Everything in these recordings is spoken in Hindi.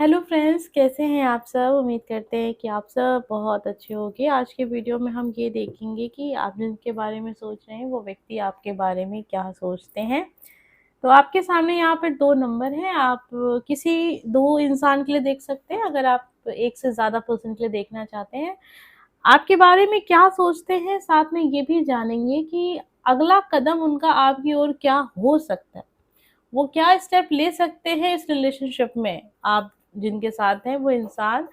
हेलो फ्रेंड्स, कैसे हैं आप सब? उम्मीद करते हैं कि आप सब बहुत अच्छे होंगे। आज के वीडियो में हम ये देखेंगे कि आप जिनके बारे में सोच रहे हैं वो व्यक्ति आपके बारे में क्या सोचते हैं। तो आपके सामने यहाँ पर 2 नंबर हैं। आप किसी 2 इंसान के लिए देख सकते हैं। अगर आप एक से ज़्यादा पर्सन के लिए देखना चाहते हैं, आपके बारे में क्या सोचते हैं, साथ में ये भी जानेंगे कि अगला कदम उनका आपकी ओर क्या हो सकता है। वो क्या स्टेप ले सकते हैं इस रिलेशनशिप में, आप जिनके साथ हैं वो इंसान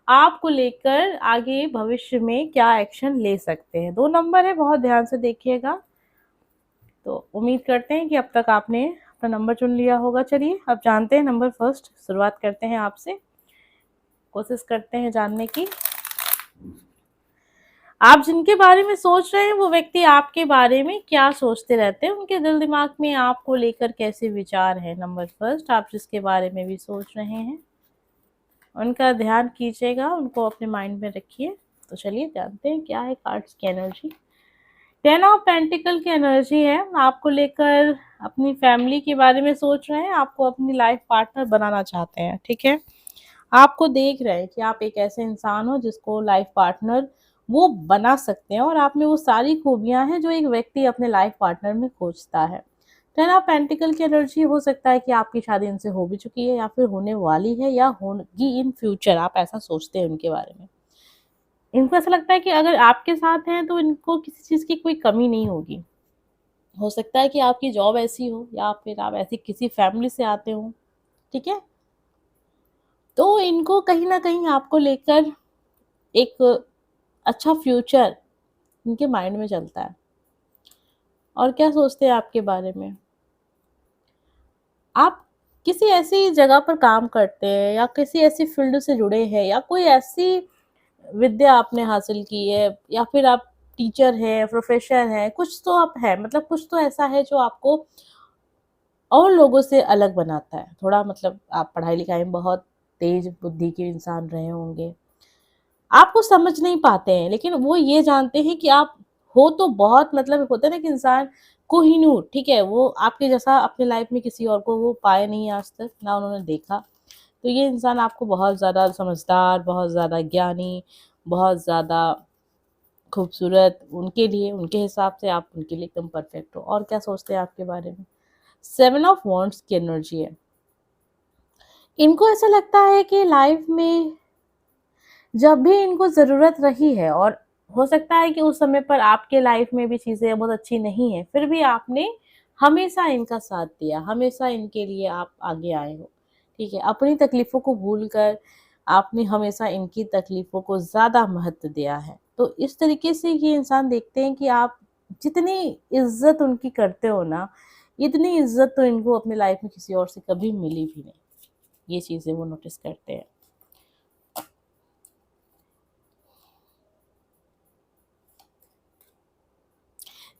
आपको लेकर आगे भविष्य में क्या एक्शन ले सकते हैं। 2 नंबर है, बहुत ध्यान से देखिएगा। तो उम्मीद करते हैं कि अब तक आपने अपना नंबर चुन लिया होगा। चलिए अब जानते हैं नंबर फर्स्ट, शुरुआत करते हैं आपसे। कोशिश करते हैं जानने की, आप जिनके बारे में सोच रहे हैं वो व्यक्ति आपके बारे में क्या सोचते रहते हैं, उनके दिल दिमाग में आपको लेकर कैसे विचार है। नंबर फर्स्ट, आप जिसके बारे में भी सोच रहे हैं उनका ध्यान कीजिएगा, उनको अपने माइंड में रखिए। तो चलिए जानते हैं क्या है कार्ड्स की एनर्जी। 10 ऑफ पेंटिकल की एनर्जी है, आपको लेकर अपनी फैमिली के बारे में सोच रहे हैं, आपको अपनी लाइफ पार्टनर बनाना चाहते हैं। ठीक है, आपको देख रहे हैं कि आप एक ऐसे इंसान हो जिसको लाइफ पार्टनर वो बना सकते हैं और आप में वो सारी खूबियां हैं जो एक व्यक्ति अपने लाइफ पार्टनर में खोजता है। 10 ऑफ पेंटिकल की एनर्जी हो सकता है कि आपकी शादी इनसे हो भी चुकी है या फिर होने वाली है या होगी इन फ्यूचर, आप ऐसा सोचते हैं उनके बारे में। इनको ऐसा लगता है कि अगर आपके साथ हैं तो इनको किसी चीज़ की कोई कमी नहीं होगी। हो सकता है कि आपकी जॉब ऐसी हो या फिर आप ऐसी किसी फैमिली से आते हो। ठीक है, तो इनको कहीं ना कहीं आपको लेकर एक अच्छा फ्यूचर इनके माइंड में चलता है। और क्या सोचते हैं आपके बारे में, आप किसी ऐसी जगह पर काम करते हैं या किसी ऐसी फील्ड से जुड़े हैं या कोई ऐसी विद्या आपने हासिल की है या फिर आप टीचर हैं, प्रोफेसर हैं, कुछ तो आप हैं, मतलब कुछ तो ऐसा है जो आपको और लोगों से अलग बनाता है। थोड़ा मतलब आप पढ़ाई लिखाई में बहुत तेज बुद्धि के इंसान रहे होंगे, आपको समझ नहीं पाते हैं लेकिन वो ये जानते हैं कि आप हो तो बहुत, मतलब होता है ना कि इंसान कोहिनूर, ठीक है, वो आपके जैसा अपने लाइफ में किसी और को वो पाए नहीं आज तक, ना उन्होंने देखा। तो ये इंसान आपको बहुत ज़्यादा समझदार, बहुत ज़्यादा ज्ञानी, बहुत ज़्यादा खूबसूरत, उनके लिए, उनके हिसाब से आप उनके लिए एकदम परफेक्ट हो। और क्या सोचते हैं आपके बारे में, 7 ऑफ वॉन्ड्स की एनर्जी है। इनको ऐसा लगता है कि लाइफ में जब भी इनको ज़रूरत रही है, और हो सकता है कि उस समय पर आपके लाइफ में भी चीज़ें बहुत अच्छी नहीं हैं, फिर भी आपने हमेशा इनका साथ दिया, हमेशा इनके लिए आप आगे आए हो। ठीक है, अपनी तकलीफ़ों को भूलकर आपने हमेशा इनकी तकलीफ़ों को ज़्यादा महत्व दिया है। तो इस तरीके से ये इंसान देखते हैं कि आप जितनी इज़्ज़त उनकी करते हो ना, इतनी इज़्ज़त तो इनको अपनी लाइफ में किसी और से कभी मिली भी नहीं। ये चीज़ें वो नोटिस करते हैं।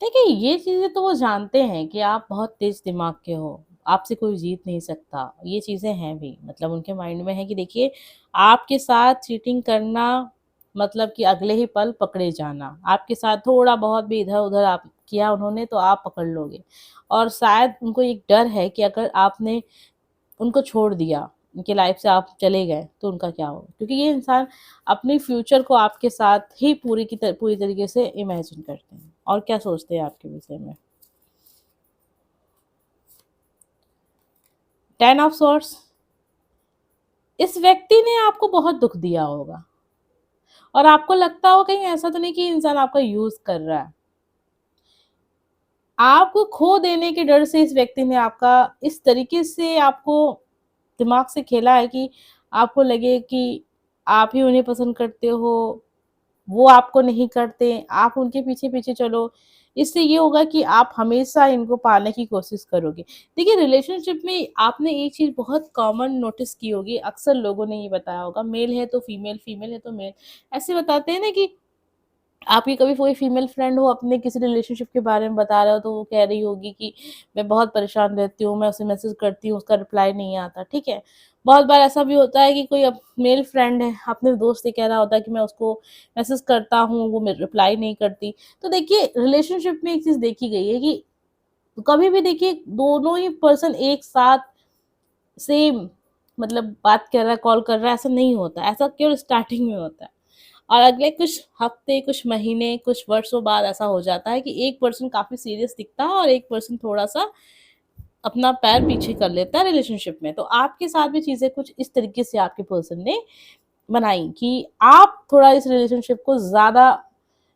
देखिए, ये चीज़ें तो वो जानते हैं कि आप बहुत तेज़ दिमाग के हो, आपसे कोई जीत नहीं सकता, ये चीज़ें हैं भी। मतलब उनके माइंड में है कि देखिए, आपके साथ चीटिंग करना मतलब कि अगले ही पल पकड़े जाना। आपके साथ थोड़ा-बहुत भी इधर-उधर आप किया उन्होंने तो आप पकड़ लोगे। और शायद उनको एक डर है कि अगर आपने उनको छोड़ दिया, उनकी लाइफ से आप चले गए, तो उनका क्या होगा? क्योंकि ये इंसान अपने फ्यूचर को आपके साथ ही पूरी तरीके से इमेजिन करते हैं। और क्या सोचते हैं आपके विषय में? 10 ऑफ सॉर्ड्स, इस व्यक्ति ने आपको बहुत दुःख दिया होगा और आपको लगता हो कहीं ऐसा तो नहीं कि ये इंसान आपका यूज़ कर रहा है। आपको खो देने के डर से इस व्यक्ति ने आपका इस तरीके से आपको दिमाग से खेला है कि आपको लगे कि आप ही उन्हें पसंद करते हो, वो आपको नहीं करते, आप उनके पीछे-पीछे चलो। इससे ये होगा कि आप हमेशा इनको पाने की कोशिश करोगे। देखिए, रिलेशनशिप में आपने एक चीज़ बहुत कॉमन नोटिस की होगी, अक्सर लोगों ने ये बताया होगा, मेल है तो फीमेल, फीमेल है तो मेल। ऐसे बताते हैं ना कि आपकी कभी कोई फीमेल फ्रेंड हो, अपने किसी रिलेशनशिप के बारे में बता रहे हो तो वो कह रही होगी कि मैं बहुत परेशान रहती हूँ, मैं उसे मैसेज करती हूँ, उसका रिप्लाई नहीं आता, ठीक है। बहुत बार ऐसा भी होता है कि कोई मेल फ्रेंड है, अपने दोस्त से कह रहा होता है कि मैं उसको मैसेज करता हूँ, वो मेरे रिप्लाई नहीं करती। तो देखिए, रिलेशनशिप में एक चीज़ देखी गई है कि कभी भी देखिए दोनों ही पर्सन एक साथ सेम मतलब बात कर रहा है, कॉल कर रहा है, ऐसा नहीं होता। ऐसा केवल स्टार्टिंग में होता है और अगले कुछ हफ्ते, कुछ महीने, कुछ वर्षों बाद ऐसा हो जाता है कि एक पर्सन काफ़ी सीरियस दिखता है और एक पर्सन थोड़ा-सा अपना पैर पीछे कर लेता है रिलेशनशिप में। तो आपके साथ भी चीज़ें कुछ इस तरीके से आपके पर्सन ने बनाई कि आप थोड़ा इस रिलेशनशिप को ज़्यादा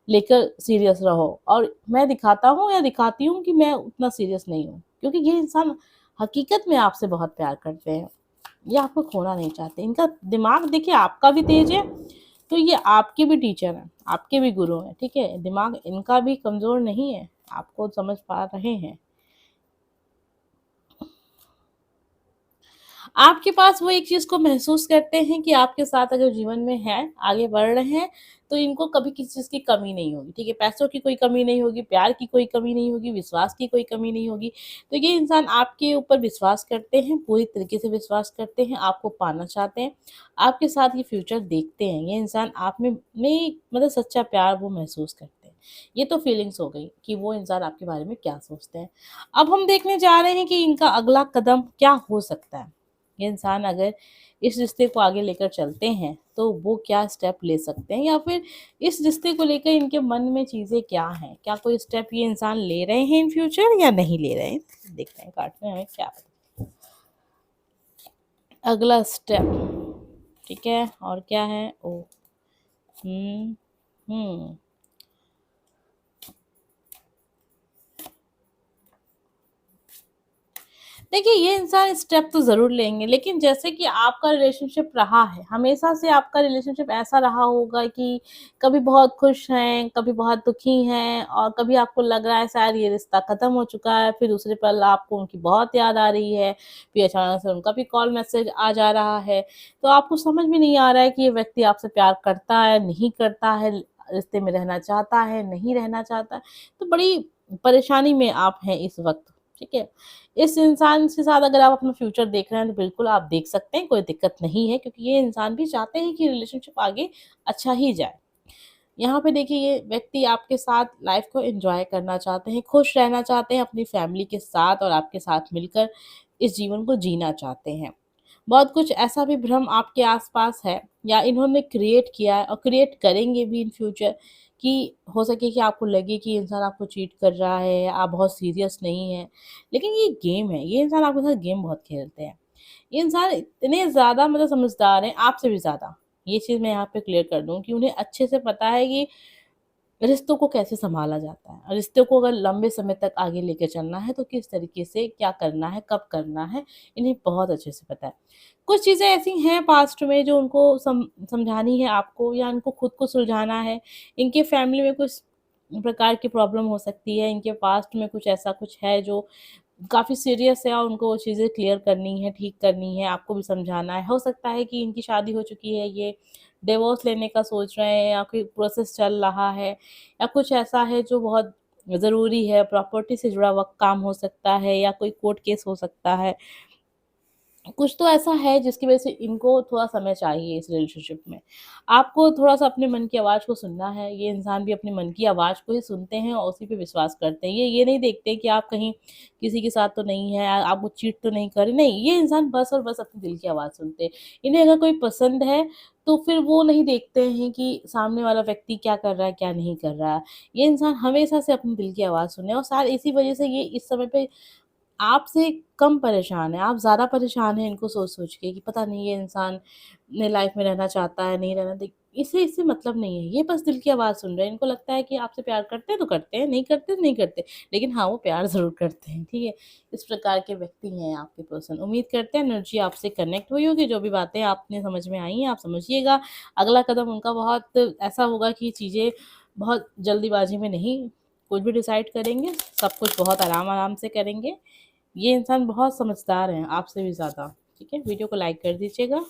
लेकर सीरियस रहो और मैं दिखाता हूँ या दिखाती हूँ कि मैं उतना सीरियस नहीं हूँ, क्योंकि ये इंसान हकीकत में आपसे बहुत प्यार करते हैं, ये आपको खोना नहीं चाहते। इनका दिमाग देखिए आपका भी तेज है, तो ये आपके भी टीचर हैं, आपके भी गुरु हैं, ठीक है? दिमाग इनका भी कमज़ोर नहीं है, आपको समझ पा रहे हैं। आपके पास वो एक चीज़ को महसूस करते हैं कि आपके साथ अगर जीवन में हैं, आगे बढ़ रहे हैं, तो इनको कभी किसी चीज़ की कमी नहीं होगी, ठीक है? पैसों की कोई कमी नहीं होगी, प्यार की कोई कमी नहीं होगी, विश्वास की कोई कमी नहीं होगी। तो ये इंसान आपके ऊपर विश्वास करते हैं, पूरी तरीके से विश्वास करते हैं, आपको पाना चाहते हैं, आपके साथ ये फ्यूचर देखते हैं। ये इंसान आप में मतलब सच्चा प्यार वो महसूस करते हैं। ये तो फीलिंग्स हो गई कि वो इंसान आपके बारे में क्या सोचते हैं। अब हम देखने जा रहे हैं कि इनका अगला कदम क्या हो सकता है। ये इंसान अगर इस रिश्ते को आगे लेकर चलते हैं तो वो क्या स्टेप ले सकते हैं या फिर इस रिश्ते को लेकर इनके मन में चीज़ें क्या हैं? क्या कोई स्टेप ये इंसान ले रहे हैं इन फ्यूचर या नहीं ले रहे हैं? देखते हैं कार्ड में हमें क्या अगला स्टेप, ठीक है? और क्या है? ओ हुँ, हुँ। देखिए, ये इंसान स्टेप तो ज़रूर लेंगे, लेकिन जैसे कि आपका रिलेशनशिप रहा है, हमेशा से आपका रिलेशनशिप ऐसा रहा होगा कि कभी बहुत खुश हैं, कभी बहुत दुखी हैं और कभी आपको लग रहा है शायद ये रिश्ता ख़त्म हो चुका है, फिर दूसरे पल आपको उनकी बहुत याद आ रही है, फिर अचानक से उनका भी कॉल मैसेज आ जा रहा है। तो आपको समझ में नहीं आ रहा है कि ये व्यक्ति आपसे प्यार करता है, नहीं करता है, रिश्ते में रहना चाहता है, नहीं रहना चाहता है। तो बड़ी परेशानी में आप हैं इस वक़्त, ठीक है? इस इंसान के साथ अगर आप अपना फ्यूचर देख रहे हैं तो बिल्कुल आप देख सकते हैं, कोई दिक्कत नहीं है क्योंकि ये इंसान भी चाहते हैं कि रिलेशनशिप आगे अच्छा ही जाए। यहाँ पे देखिए ये व्यक्ति आपके साथ लाइफ को एन्जॉय करना चाहते हैं, खुश रहना चाहते हैं अपनी फैमिली के साथ और आपके साथ मिलकर इस जीवन को जीना चाहते हैं। बहुत कुछ ऐसा भी भ्रम आपके आस-पास है या इन्होंने क्रिएट किया है और क्रिएट करेंगे भी इन फ्यूचर कि हो सके कि आपको लगे कि ये इंसान आपको चीट कर रहा है, आप बहुत सीरियस नहीं हैं। लेकिन ये गेम है, ये इंसान आपके साथ गेम बहुत खेलते हैं। ये इंसान इतने ज़्यादा मतलब समझदार हैं, आपसे भी ज़्यादा। ये चीज़ मैं यहाँ पे क्लियर कर दूँ कि उन्हें अच्छे से पता है कि रिश्तों को कैसे सँभाला जाता है और रिश्तों को अगर लंबे समय तक आगे लेके चलना है तो किस तरीके से क्या करना है, कब करना है, इन्हें बहुत अच्छे से पता है। कुछ चीज़ें ऐसी हैं पास्ट में जो उनको समझानी है आपको या उनको खुद को सुलझाना है। इनके फैमिली में कुछ प्रकार की प्रॉब्लम हो सकती है, इनके पास्ट में कुछ ऐसा कुछ है जो काफ़ी सीरियस है और उनको वो चीज़ें क्लियर करनी है, ठीक करनी है, आपको भी समझाना है। हो सकता है कि इनकी शादी हो चुकी है, ये डिवोर्स लेने का सोच रहे हैं या कोई प्रोसेस चल रहा है या कुछ ऐसा है जो बहुत ज़रूरी है, प्रॉपर्टी से जुड़ा हुआ काम हो सकता है या कोई कोर्ट केस हो सकता है। कुछ तो ऐसा है जिसकी वज़ह से इनको थोड़ा समय चाहिए इस रिलेशनशिप में। आपको थोड़ा-सा अपने मन की आवाज़ को सुनना है, ये इंसान भी अपने मन की आवाज़ को ही सुनते हैं और उसी पे विश्वास करते हैं। ये नहीं देखते कि आप कहीं किसी के साथ तो नहीं हैं, आप वो चीट तो नहीं कर रहे, नहीं, ये इंसान बस और बस अपने दिल की आवाज़ सुनते हैं। इन्हें अगर कोई पसंद है, तो फिर वो नहीं देखते हैं कि सामने वाला व्यक्ति क्या कर रहा है, क्या नहीं कर रहा है। ये इंसान हमेशा से अपने दिल की आवाज़ सुने और शायद इसी वज़ह से ये इस समय पे आपसे कम परेशान है, आप ज़्यादा परेशान हैं इनको सोच-सोच के कि पता नहीं ये इंसान ने लाइफ़ में रहना चाहता है, नहीं रहना दे इसे इससे मतलब नहीं है, ये बस दिल की आवाज़ सुन रहे हैं। इनको लगता है कि आपसे प्यार करते हैं तो करते हैं, नहीं करते तो नहीं करते। लेकिन हाँ, वो प्यार ज़रूर करते हैं, ठीक है? इस प्रकार के व्यक्ति हैं आपके पर्सन। उम्मीद करते हैं एनर्जी आपसे कनेक्ट हुई होगी, जो भी बातें आपने समझ में आई हैं, आप समझिएगा। अगला कदम उनका बहुत ऐसा होगा कि चीज़ें बहुत जल्दीबाज़ी में नहीं, कुछ भी डिसाइड करेंगे, सब कुछ बहुत आराम-आराम से करेंगे। ये इंसान बहुत समझदार हैं, आपसे भी ज़्यादा, ठीक है? वीडियो को लाइक कर दीजिएगा।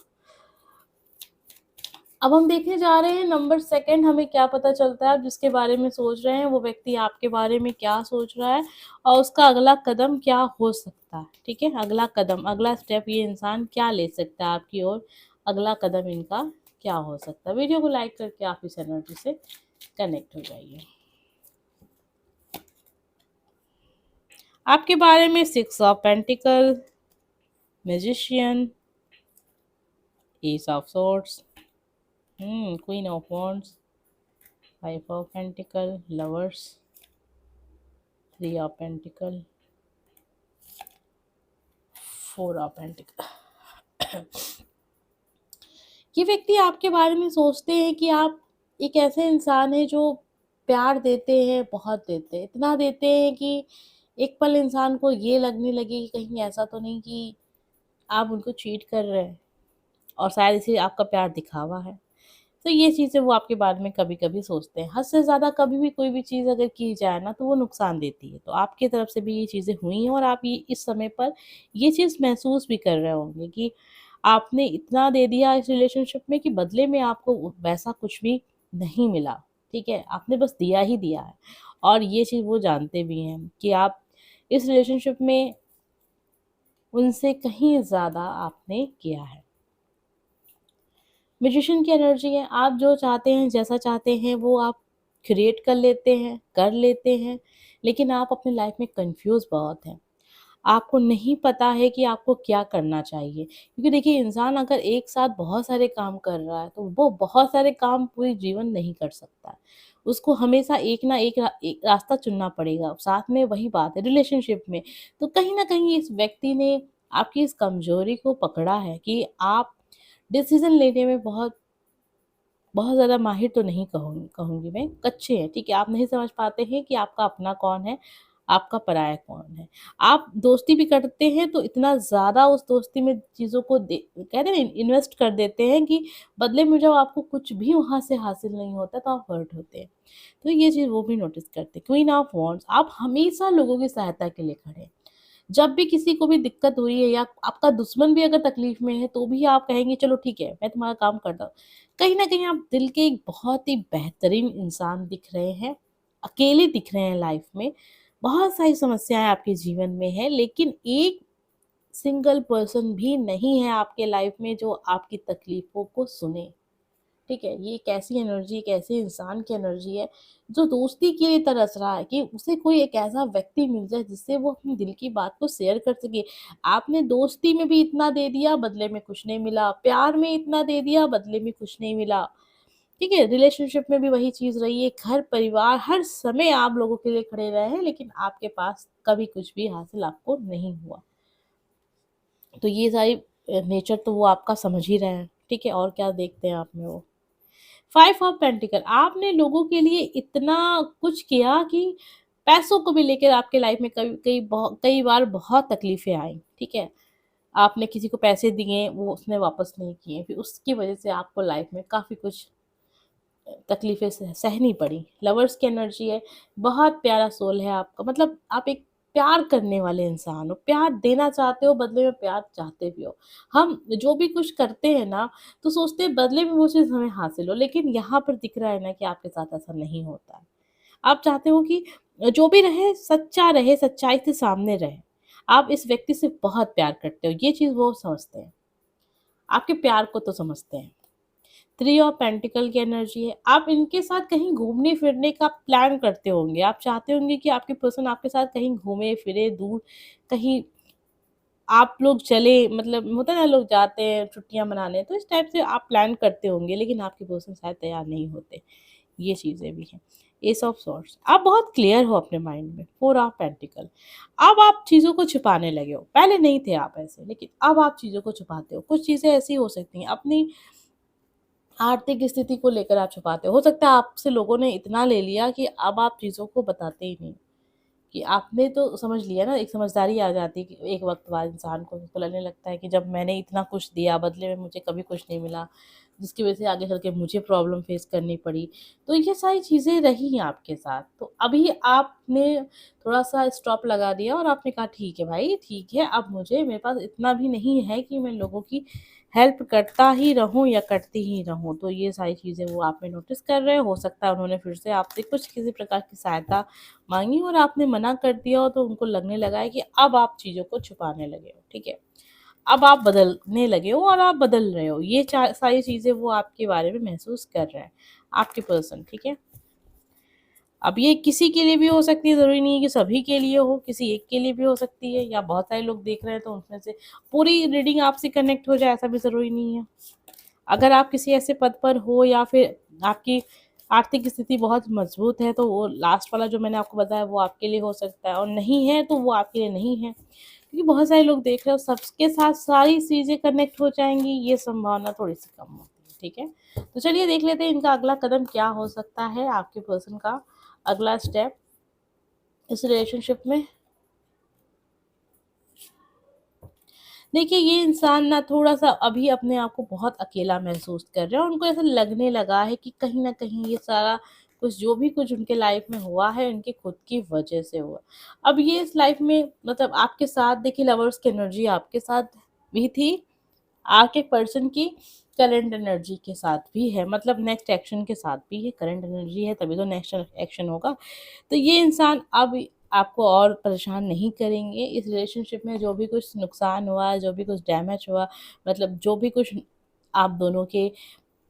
अब हम देखने जा रहे हैं नंबर 2 हमें क्या पता चलता है, आप जिसके बारे में सोच रहे हैं, वो व्यक्ति आपके बारे में क्या सोच रहा है और उसका अगला कदम क्या हो सकता है, ठीक है? अगला कदम, अगला स्टेप ये इंसान क्या ले सकता है आपकी ओर, अगला कदम इनका क्या हो सकता है? वीडियो को लाइक करके आप इस एनर्जी से कनेक्ट हो जाइए। आपके बारे में 6 of pentacle, magician, S of swords, queen of wands, five of pentacle, lovers, three of pentacle, four of pentacle. ये व्यक्ति आपके बारे में सोचते हैं कि आप एक ऐसे इंसान हैं जो प्यार देते हैं, बहुत देते हैं, इतना देते हैं कि एक पल इंसान को ये लगने लगे कि कहीं ऐसा तो नहीं कि आप उनको चीट कर रहे हैं और शायद इसे आपका प्यार दिखावा है। तो ये चीज़ें वो आपके बारे में कभी-कभी सोचते हैं। हद से ज़्यादा कभी भी कोई भी चीज़ अगर की जाए ना तो वो नुकसान देती है। तो आपकी तरफ से भी ये चीज़ें हुई हैं और आप ये इस समय पर ये चीज़ महसूस भी कर रहे होंगे कि आपने इतना दे दिया इस रिलेशनशिप में कि बदले में आपको वैसा कुछ भी नहीं मिला, ठीक है? आपने बस दिया ही दिया है और ये चीज़ वो जानते भी हैं कि आप इस रिलेशनशिप में उनसे कहीं ज़्यादा आपने किया है। मैजिशियन की एनर्जी है, आप जो चाहते हैं, जैसा चाहते हैं वो आप क्रिएट कर लेते हैं, लेकिन आप अपनी लाइफ में कन्फ्यूज़ बहुत हैं। आपको नहीं पता है कि आपको क्या करना चाहिए। क्योंकि देखिए इंसान अगर एक साथ बहुत सारे काम कर रहा है, तो वो बहुत सारे काम पूरे जीवन नहीं कर सकता है। उसको हमेशा एक ना एक रास्ता चुनना पड़ेगा। साथ में वही बात है रिलेशनशिप में, तो कहीं न कहीं इस व्यक्ति ने आपकी इस कमज़ोरी को पकड़ा है कि आप डिसीज़न लेने में बहुत बहुत ज़्यादा माहिर तो नहीं कहूँगी मैं, कच्चे हैं, ठीक है? आप नहीं समझ पाते हैं कि आपका अपना कौन है, आपका पराया कौन है। आप दोस्ती भी करते हैं तो इतना ज़्यादा उस दोस्ती में चीज़ों को कहते हैं ना इन्वेस्ट कर देते हैं कि बदले में जब आपको कुछ भी वहाँ से हासिल नहीं होता तो आप हर्ट होते हैं। तो ये चीज़ वो भी नोटिस करते हैं। क्वीन ऑफ वांड्स, आप हमेशा लोगों की सहायता के लिए खड़े हैं। जब भी किसी को भी दिक्कत हुई है या आपका दुश्मन भी अगर तकलीफ में है तो भी आप कहेंगे चलो ठीक है मैं तुम्हारा काम करता हूँ। कहीं न कहीं आप दिल के एक बहुत ही बेहतरीन इंसान दिख रहे हैं, अकेले दिख रहे हैं लाइफ में। बहुत सारी समस्याएँ आपके जीवन में हैं लेकिन एक सिंगल पर्सन भी नहीं है आपके लाइफ में जो आपकी तकलीफ़ों को सुने। ठीक है? ये एक ऐसी एनर्जी, एक ऐसे इंसान की एनर्जी है, जो दोस्ती के लिए तरस रहा है कि उसे कोई एक ऐसा व्यक्ति मिल जाए जिससे वो अपने दिल की बात को शेयर कर सके। आपने दोस्ती में भी इतना दे दिया, बदले में कुछ नहीं मिला, प्यार में इतना दे दिया, बदले में कुछ नहीं मिला। ठीक है? रिलेशनशिप में भी वही चीज़ रही है, घर, परिवार, हर समय आप लोगों के लिए खड़े रहे हैं, लेकिन आपके पास कभी कुछ भी हासिल आपको नहीं हुआ। तो ये सारी नेचर तो वो आपका समझ ही रहे हैं, ठीक है? और क्या देखते हैं आप में वो? फाइव ऑफ पेंटिकल, आपने लोगों के लिए इतना कुछ किया कि पैसों को भी लेकर आपके लाइफ में कई बार बहुत तकलीफ़ें आई, ठीक है? आपने किसी को पैसे दिए, वो उसने वापस नहीं किए, फिर उसकी वज़ह से आपको लाइफ में काफ़ी कुछ तकलीफ़ें सहनी पड़ी। लवर्स की एनर्जी है, बहुत प्यारा सोल है आपका, मतलब आप एक प्यार करने वाले इंसान हो, प्यार देना चाहते हो, बदले में प्यार चाहते भी हो। हम जो भी कुछ करते हैं ना, तो सोचते हैं बदले में वो चीज़ हमें हासिल हो, लेकिन यहाँ पर दिख रहा है ना कि आपके साथ ऐसा नहीं होता है। आप चाहते हो कि जो भी रहे, सच्चा रहे, सच्चाई से सामने रहे। आप इस व्यक्ति से बहुत प्यार करते हो, ये चीज़ वो समझते हैं। आपके प्यार को तो समझते हैं। थ्री ऑफ पेंटिकल की एनर्जी है। आप इनके साथ कहीं घूमने-फिरने का प्लान करते होंगे। आप चाहते होंगे कि आपके पर्सन आपके साथ कहीं घूमे-फिरे दूर, कहीं आप लोग चले, मतलब होता है ना लोग जाते हैं छुट्टियाँ मनाने, तो इस टाइप से आप प्लान करते होंगे लेकिन आपके पर्सन शायद तैयार नहीं होते। ये चीज़ें भी हैं। एस ऑफ सॉर्ड्स, आप बहुत क्लियर हो अपने माइंड में। फोर ऑफ पेंटिकल, अब आप चीज़ों को छुपाने लगे हो। पहले नहीं थे आप ऐसे, लेकिन अब आप चीज़ों को छुपाते हो। कुछ चीज़ें ऐसी हो सकती हैं अपनी आर्थिक स्थिति को लेकर आप छुपाते हो सकता है आपसे लोगों ने इतना ले लिया कि अब आप चीज़ों को बताते ही नहीं, कि आपने तो समझ लिया ना, एक समझदारी आ जाती है कि एक वक़्त बाद इंसान को उसको लगने लगता है कि जब मैंने इतना कुछ दिया बदले में मुझे कभी कुछ नहीं मिला, जिसकी वज़ह से आगे चल के मुझे प्रॉब्लम फ़ेस करनी पड़ी। तो ये सारी चीज़ें रही आपके साथ। तो अभी आपने थोड़ा-सा स्टॉप लगा दिया और आपने कहा ठीक है भाई, ठीक है, अब मुझे मेरे पास इतना भी नहीं है कि मैं लोगों की हेल्प करता ही रहूँ या करती ही रहूँ। तो ये सारी चीज़ें वो आप में नोटिस कर रहे हैं। हो सकता है उन्होंने फिर से आपसे कुछ किसी प्रकार की सहायता माँगी और आपने मना कर दिया हो, तो उनको लगने लगा है कि अब आप चीज़ों को छुपाने लगे हो, ठीक है? अब आप बदलने लगे हो और आप बदल रहे हो। ये चा सारी चीज़ें वो आपके बारे में महसूस कर रहे हैं, आपके पर्सन, ठीक है? अब ये किसी के लिए भी हो सकती है, ज़रूरी नहीं है कि सभी के लिए हो, किसी एक के लिए भी हो सकती है, या बहुत सारे लोग देख रहे हैं तो उनमें से पूरी रीडिंग आपसे कनेक्ट हो जाए, ऐसा भी ज़रूरी नहीं है। अगर आप किसी ऐसे पद पर हो या फिर आपकी आर्थिक स्थिति बहुत मजबूत है, तो वो लास्ट वाला जो मैंने आपको बताया वो आपके लिए हो सकता है, और नहीं है तो वो आपके लिए नहीं है। क्योंकि बहुत सारे लोग देख रहे हो सबके साथ सारी चीज़ें कनेक्ट हो जाएंगी, ये संभावना थोड़ी सी कम होती है। ठीक है, तो चलिए देख लेते हैं इनका अगला कदम क्या हो सकता है, आपके पर्सन का अगला स्टेप इस रिलेशनशिप में। देखिए, ये इंसान ना थोड़ा-सा अभी अपने आप को बहुत अकेला महसूस कर रहे हैं, उनको ऐसा लगने लगा है कि कहीं न कहीं ये सारा कुछ जो भी कुछ उनके लाइफ में हुआ है, उनकी खुद की वजह से हुआ। अब ये इस लाइफ में मतलब आपके साथ देखिए लवर्स की एनर्जी आपके साथ भी थी, आपके पर्सन की करंट एनर्जी के साथ भी है, मतलब नेक्स्ट एक्शन के साथ भी है, करंट एनर्जी है तभी तो नेक्स्ट एक्शन होगा। तो ये इंसान अब आपको और परेशान नहीं करेंगे। इस रिलेशनशिप में जो भी कुछ नुकसान हुआ, जो भी कुछ डैमेज हुआ, मतलब जो भी कुछ आप दोनों के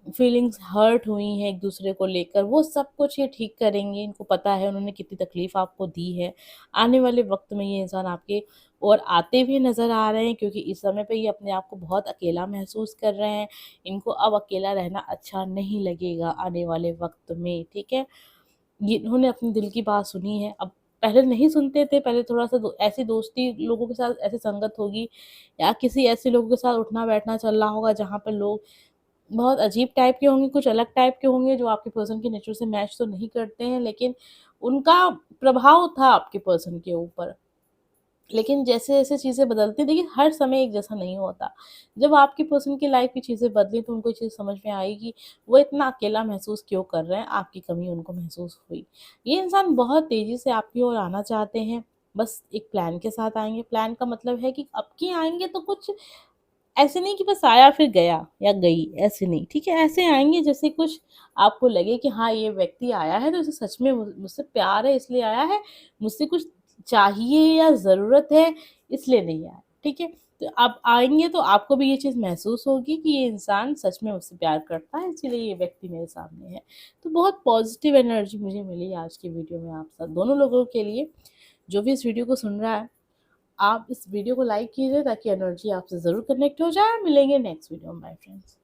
फीलिंग्स हर्ट हुई हैं एक दूसरे को लेकर, वो सब कुछ ये ठीक करेंगे। इनको पता है उन्होंने कितनी तकलीफ़ आपको दी है। आने वाले वक़्त में ये इंसान आपके और आते हुए नज़र आ रहे हैं, क्योंकि इस समय पे ये अपने आप को बहुत अकेला महसूस कर रहे हैं। इनको अब अकेला रहना अच्छा नहीं लगेगा आने वाले वक़्त में, ठीक है? ये इन्होंने अपने दिल की बात सुनी है। अब पहले नहीं सुनते थे, पहले थोड़ा-सा ऐसी दोस्ती लोगों के साथ ऐसी संगत होगी या किसी ऐसे लोगों के साथ उठना-बैठना चल रहा होगा जहाँ पर लोग बहुत अजीब टाइप के होंगे, कुछ अलग टाइप के होंगे जो आपके पर्सन के नेचर से मैच तो नहीं करते हैं, लेकिन उनका प्रभाव था आपके पर्सन के ऊपर। लेकिन जैसे-जैसे चीज़ें बदलती हैं, देखिए हर समय एक जैसा नहीं होता। जब आपके पर्सन की लाइफ़ की चीज़ें बदली तो उनको ये चीज़ समझ में आई कि वो इतना अकेला महसूस क्यों कर रहे हैं, आपकी कमी उनको महसूस हुई। ये इंसान बहुत तेज़ी से आपकी ओर आना चाहते हैं, बस एक प्लान के साथ आएँगे। प्लान का मतलब है कि अब की आएँगे तो कुछ ऐसे नहीं कि बस आया फिर गया या गई, ऐसे नहीं, ठीक है? ऐसे आएँगे जैसे कुछ आपको लगे कि हाँ, ये व्यक्ति आया है तो इसे सच में मुझसे प्यार है इसलिए आया है, मुझसे कुछ चाहिए या ज़रूरत है इसलिए नहीं आया, ठीक है? तो आप आएँगे तो आपको भी ये चीज़ महसूस होगी कि ये इंसान सच में मुझसे प्यार करता है, इसीलिए ये व्यक्ति मेरे सामने है। तो बहुत पॉज़िटिव एनर्जी मुझे मिली आज की वीडियो में आप सब दोनों लोगों के लिए। जो भी इस वीडियो को सुन रहा है, आप इस वीडियो को लाइक कीजिए ताकि एनर्जी आपसे ज़रूर कनेक्ट हो जाए। मिलेंगे नेक्स्ट वीडियो में, बाय फ्रेंड्स।